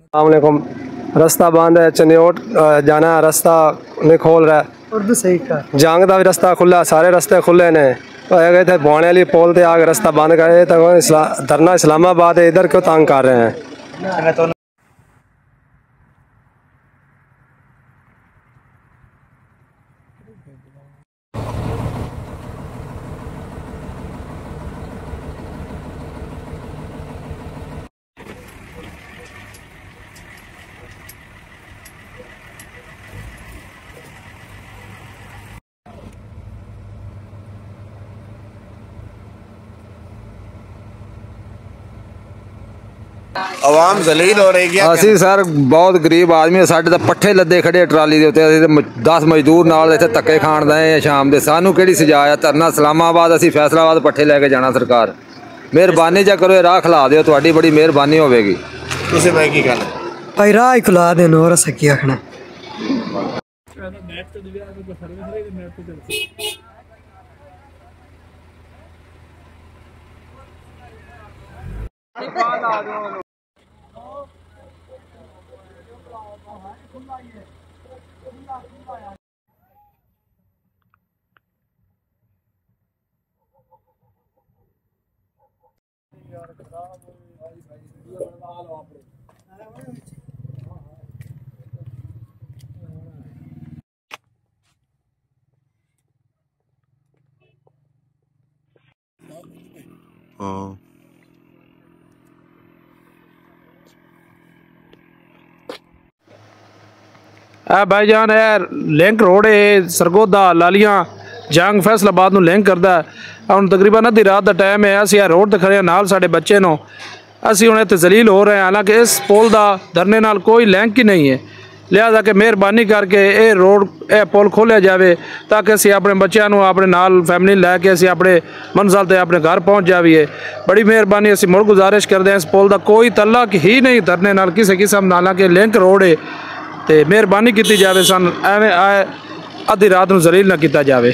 अस्सलामुअलैकुम। रास्ता बंद है, चनियोट जाना रास्ता नहीं खोल रहा है। उर्दू सही का जंग का भी रास्ता खुला, सारे रास्ते खुले ने। गए थे बोने वाली पोल से आगे रास्ता बंद करे तो धरना इस्लामाबाद है, इधर क्यों तंग कर रहे हैं। आवाम जलील हो रही है। ਅਸੀਂ ਸਰ ਬਹੁਤ ਗਰੀਬ ਆਦਮੀ, ਸਾਡੇ ਤਾਂ ਪੱਠੇ ਲੱਦੇ ਖੜੇ ਟਰਾਲੀ ਦੇ ਉੱਤੇ। ਅਸੀਂ ਤਾਂ 10 ਮਜ਼ਦੂਰ ਨਾਲ ਇੱਥੇ ਧੱਕੇ ਖਾਣ ਦਏ ਆ ਸ਼ਾਮ ਦੇ। ਸਾਨੂੰ ਕਿਹੜੀ ਸਜ਼ਾ ਆ? ਧਰਨਾ ਇਸਲਾਮਾਬਾਦ, ਅਸੀਂ ਫੈਸਲਾਬਾਦ ਪੱਠੇ ਲੈ ਕੇ ਜਾਣਾ। ਸਰਕਾਰ ਮਿਹਰਬਾਨੀ ਜਾ ਕਰੋ, ਇਹ ਰਾਹ ਖਿਲਾ ਦਿਓ, ਤੁਹਾਡੀ ਬੜੀ ਮਿਹਰਬਾਨੀ ਹੋਵੇਗੀ। ਤੁਸੀਂ ਮੈਂ ਕੀ ਗੱਲ ਭਾਈ ਰਾਹ ਹੀ ਖੁਲਾ ਦੇਣ, ਹੋਰ ਅਸੀਂ ਕੀ ਆਖਣਾ। भाईजान है लिंक रोड है सरगोदा लालियां जंग फैसलाबाद ਨੂੰ ਲਿੰਕ ਕਰਦਾ। ਹੁਣ ਤਕਰੀਬਨ ਅੱਧੀ ਰਾਤ ਦਾ ਟਾਈਮ ਹੈ। ਅਸੀਂ ਇਹ ਰੋਡ ਤੇ ਖੜੇ ਨਾਲ ਸਾਡੇ ਬੱਚੇ ਨੂੰ, ਅਸੀਂ ਹੁਣ ਇੱਥੇ ਜ਼ਲੀਲ ਹੋ ਰਹੇ ਹਾਂ। ਹਾਲਾਂਕਿ ਇਸ ਪੁਲ ਦਾ ਧਰਨੇ ਨਾਲ ਕੋਈ ਲਿੰਕ ਹੀ ਨਹੀਂ ਹੈ। ਲਿਹਾਜ਼ਾ ਕਿ ਮਿਹਰਬਾਨੀ ਕਰਕੇ ਇਹ ਰੋਡ, ਇਹ ਪੁਲ ਖੋਲ੍ਹਿਆ ਜਾਵੇ ਤਾਂ ਕਿ ਅਸੀਂ ਆਪਣੇ ਬੱਚਿਆਂ ਨੂੰ ਆਪਣੇ ਨਾਲ ਫੈਮਿਲੀ ਲੈ ਕੇ ਅਸੀਂ ਆਪਣੇ ਮੰਜ਼ਿਲ ਤੇ ਆਪਣੇ ਘਰ ਪਹੁੰਚ ਜਾਈਏ। ਬੜੀ ਮਿਹਰਬਾਨੀ, ਅਸੀਂ ਮੁੜ ਗੁਜ਼ਾਰਿਸ਼ ਕਰਦੇ ਹਾਂ। ਇਸ ਪੁਲ ਦਾ ਕੋਈ ਤਅੱਲੁਕ ਹੀ ਨਹੀਂ ਧਰਨੇ ਨਾਲ ਕਿਸੇ ਕਿਸਮ ਨਾਲ, ਹਾਲਾਂਕਿ ਲਿੰਕ ਰੋਡ ਹੈ। ਤੇ ਮਿਹਰਬਾਨੀ ਕੀਤੀ ਜਾਵੇ, ਸਾਨੂੰ ਐਵੇਂ ਅੱਧੀ ਰਾਤ ਨੂੰ ਜ਼ਲੀਲ ਨਾ ਕੀਤਾ ਜਾਵੇ।